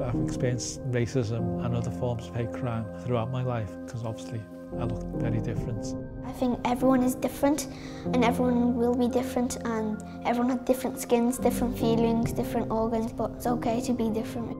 I've experienced racism and other forms of hate crime throughout my life because obviously I look very different. I think everyone is different and everyone will be different, and everyone has different skins, different feelings, different organs, but it's okay to be different.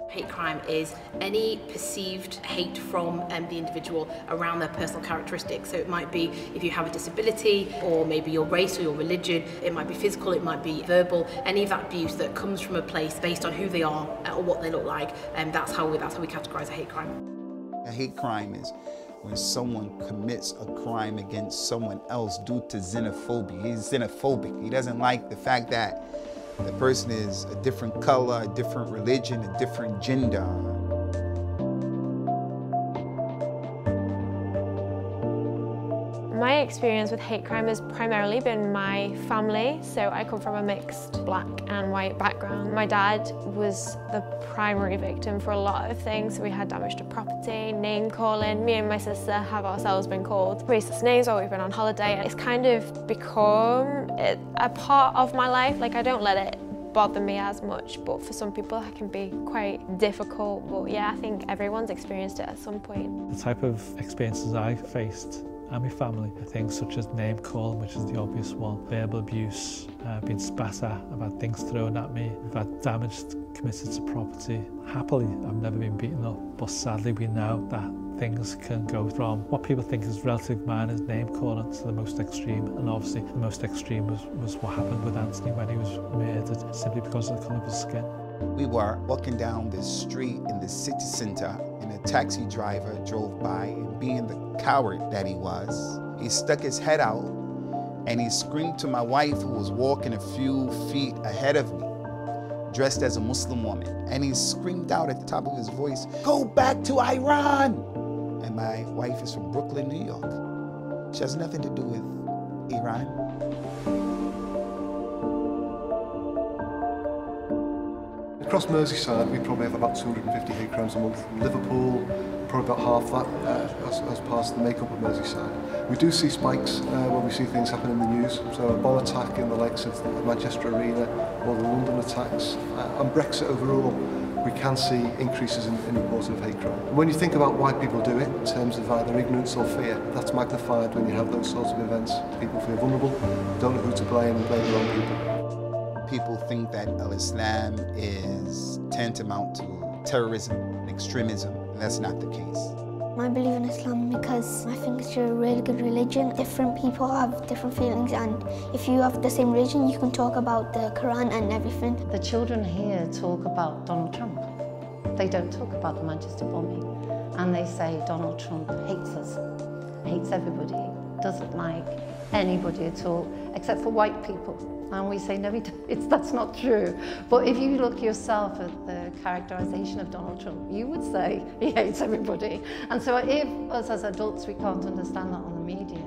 Hate crime is any perceived hate from the individual around their personal characteristics. So it might be if you have a disability, or maybe your race or your religion, it might be physical, it might be verbal, any of that abuse that comes from a place based on who they are or what they look like, and that's how we categorise a hate crime. A hate crime is when someone commits a crime against someone else due to xenophobia. He's xenophobic. He doesn't like the fact that the person is a different color, a different religion, a different gender. My experience with hate crime has primarily been my family. So I come from a mixed black and white background. My dad was the primary victim for a lot of things. We had damage to property, name calling. Me and my sister have ourselves been called racist names while we've been on holiday. It's kind of become a part of my life. Like, I don't let it bother me as much, but for some people it can be quite difficult. But yeah, I think everyone's experienced it at some point. The type of experiences I faced and my family are things such as name calling, which is the obvious one, verbal abuse, being spat at, I've had things thrown at me, I've had damage committed to property. Happily, I've never been beaten up, but sadly we know that things can go from what people think is relatively minor, name calling, to the most extreme. And obviously the most extreme was what happened with Anthony when he was murdered simply because of the colour of his skin. We were walking down the street in the city centre, and a taxi driver drove by, and being the coward that he was, he stuck his head out and he screamed to my wife, who was walking a few feet ahead of me, dressed as a Muslim woman, and he screamed out at the top of his voice, "Go back to Iran!" And my wife is from Brooklyn, New York. She has nothing to do with Iran. Across Merseyside, we probably have about 250 hate crimes a month. Liverpool, probably about half that as part of the makeup of Merseyside. We do see spikes when we see things happen in the news. So a bomb attack in the likes of the Manchester Arena, or the London attacks, and Brexit overall, we can see increases in reports of hate crime. And when you think about why people do it, in terms of either ignorance or fear, that's magnified when you have those sorts of events. People feel vulnerable, don't know who to blame, and blame the wrong people. People think that Islam is tantamount to terrorism and extremism, and that's not the case. I believe in Islam because I think it's a really good religion. Different people have different feelings, and if you have the same religion, you can talk about the Quran and everything. The children here talk about Donald Trump. They don't talk about the Manchester bombing. And they say Donald Trump hates us, hates everybody, doesn't like anybody at all, except for white people. And we say, no, that's not true. But if you look yourself at the characterization of Donald Trump, you would say he hates everybody. And so if us as adults, we can't understand that on the media,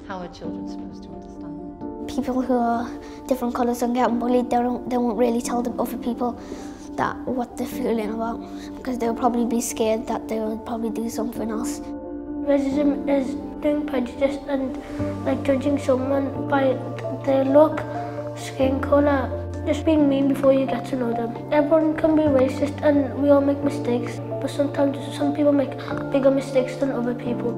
how are children supposed to understand? People who are different colours and get bullied, they won't really tell the other people that what they're feeling about, because they'll probably be scared that they will probably do something else. Racism is doing prejudice and like judging someone by their look, skin colour, just being mean before you get to know them. Everyone can be racist and we all make mistakes, but sometimes some people make bigger mistakes than other people.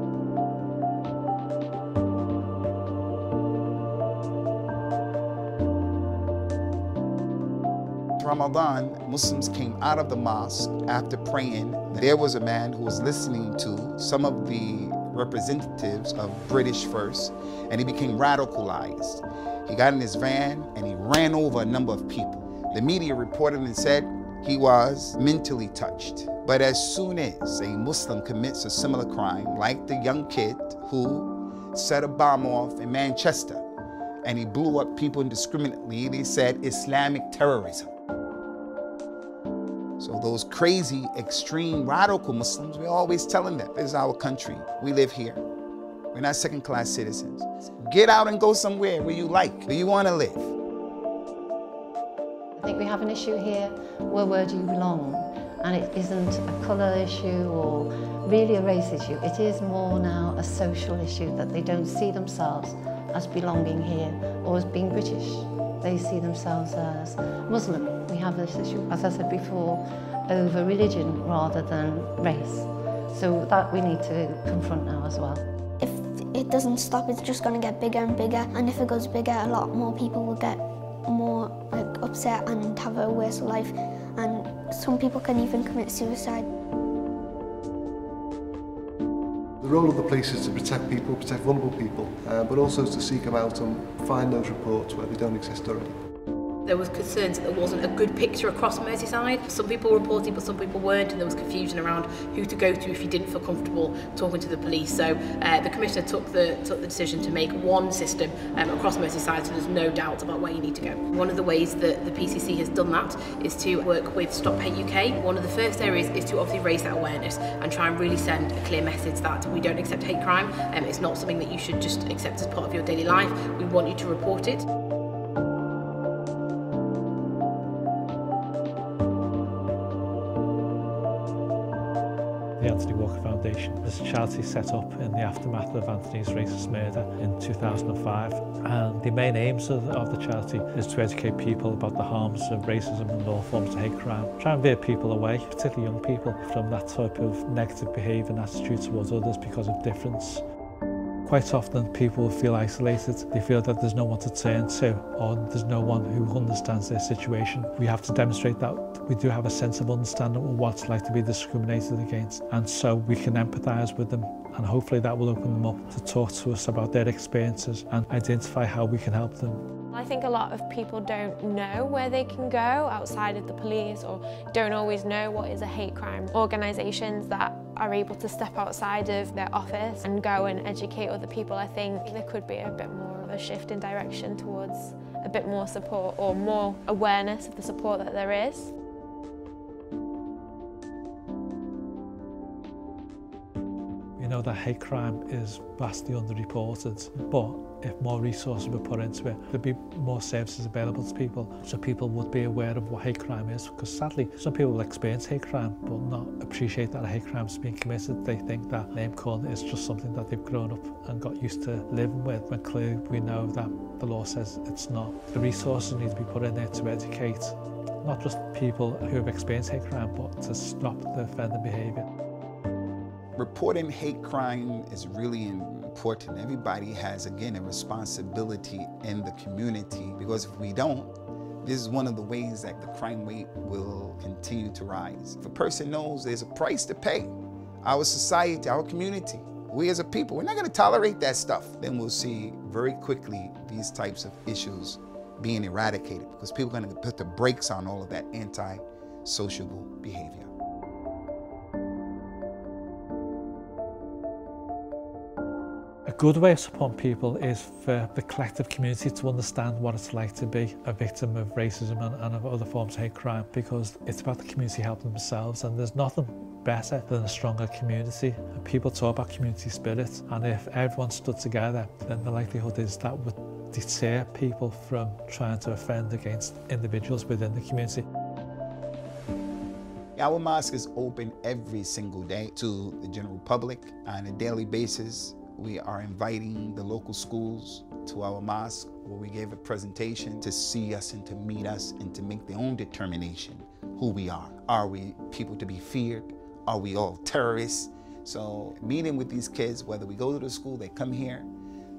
Ramadan, Muslims came out of the mosque after praying. There was a man who was listening to some of the representatives of British First, and he became radicalized. He got in his van and he ran over a number of people. The media reported and said He was mentally touched. But as soon as a Muslim commits a similar crime, like the young kid who set a bomb off in Manchester and he blew up people indiscriminately, they said Islamic terrorism. So those crazy, extreme, radical Muslims, we're always telling them, this is our country. We live here. We're not second-class citizens. Get out and go somewhere where you like, where you want to live. I think we have an issue here, where do you belong? And it isn't a colour issue or really a race issue. It is more now a social issue that they don't see themselves as belonging here or as being British. They see themselves as Muslim. We have this issue, as I said before, over religion rather than race. So that we need to confront now as well. If it doesn't stop, it's just going to get bigger and bigger. And if it goes bigger, a lot more people will get more upset and have a worse life. And some people can even commit suicide. The role of the police is to protect people, protect vulnerable people, but also to seek them out and find those reports where they don't exist already. There was concerns that there wasn't a good picture across Merseyside. Some people were reporting, but some people weren't, and there was confusion around who to go to if you didn't feel comfortable talking to the police. So the Commissioner took the decision to make one system across Merseyside, so there's no doubt about where you need to go. One of the ways that the PCC has done that is to work with Stop Hate UK. One of the first areas is to obviously raise that awareness and try and really send a clear message that we don't accept hate crime. It's not something that you should just accept as part of your daily life. We want you to report it. The Anthony Walker Foundation is a charity set up in the aftermath of Anthony's racist murder in 2005, and the main aims of the charity is to educate people about the harms of racism and all forms of hate crime, try and veer people away, particularly young people, from that type of negative behaviour and attitude towards others because of difference. Quite often people feel isolated, they feel that there's no one to turn to or there's no one who understands their situation. We have to demonstrate that we do have a sense of understanding of what it's like to be discriminated against, and so we can empathise with them, and hopefully that will open them up to talk to us about their experiences and identify how we can help them. I think a lot of people don't know where they can go outside of the police, or don't always know what is a hate crime. Organisations that are able to step outside of their office and go and educate other people, I think there could be a bit more of a shift in direction towards a bit more support or more awareness of the support that there is. We know that hate crime is vastly underreported, but if more resources were put into it, there'd be more services available to people, so people would be aware of what hate crime is, because sadly some people will experience hate crime but not appreciate that a hate crime is being committed. They think that name calling is just something that they've grown up and got used to living with, when clearly we know that the law says it's not. The resources need to be put in there to educate not just people who have experienced hate crime, but to stop the offending behaviour. Reporting hate crime is really important. Everybody has, again, a responsibility in the community, because if we don't, this is one of the ways that the crime rate will continue to rise. If a person knows there's a price to pay, our society, our community, we as a people, we're not going to tolerate that stuff, then we'll see very quickly these types of issues being eradicated, because people are going to put the brakes on all of that anti-sociable behavior. A good way of supporting people is for the collective community to understand what it's like to be a victim of racism and of other forms of hate crime, because it's about the community helping themselves, and there's nothing better than a stronger community. And people talk about community spirit, and if everyone stood together, then the likelihood is that would deter people from trying to offend against individuals within the community. Our mosque is open every single day to the general public on a daily basis. We are inviting the local schools to our mosque, where we gave a presentation to see us and to meet us and to make their own determination who we are. Are we people to be feared? Are we all terrorists? So meeting with these kids, whether we go to the school, they come here,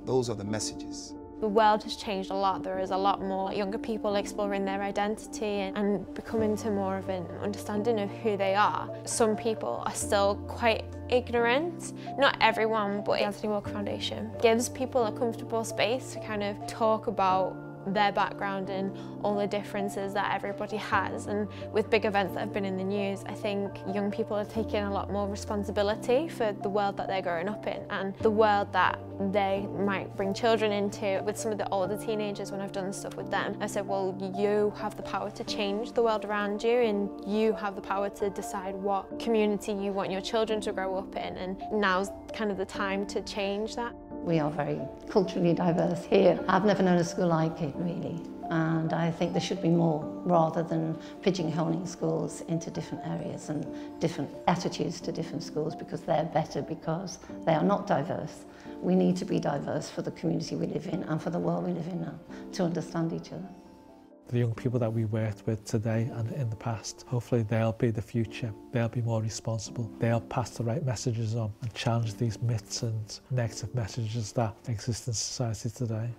those are the messages. The world has changed a lot. There is a lot more younger people exploring their identity and becoming to more of an understanding of who they are. Some people are still quite ignorant. Not everyone, but the Anthony Walker Foundation gives people a comfortable space to kind of talk about their background and all the differences that everybody has. And with big events that have been in the news, I think young people are taking a lot more responsibility for the world that they're growing up in and the world that they might bring children into. With some of the older teenagers, when I've done stuff with them, I said, well, you have the power to change the world around you, and you have the power to decide what community you want your children to grow up in, and now's kind of the time to change that. We are very culturally diverse here. I've never known a school like it, really. And I think there should be more, rather than pigeonholing schools into different areas and different attitudes to different schools because they're better because they are not diverse. We need to be diverse for the community we live in and for the world we live in now, to understand each other. The young people that we worked with today and in the past, hopefully they'll be the future. They'll be more responsible. They'll pass the right messages on and challenge these myths and negative messages that exist in society today.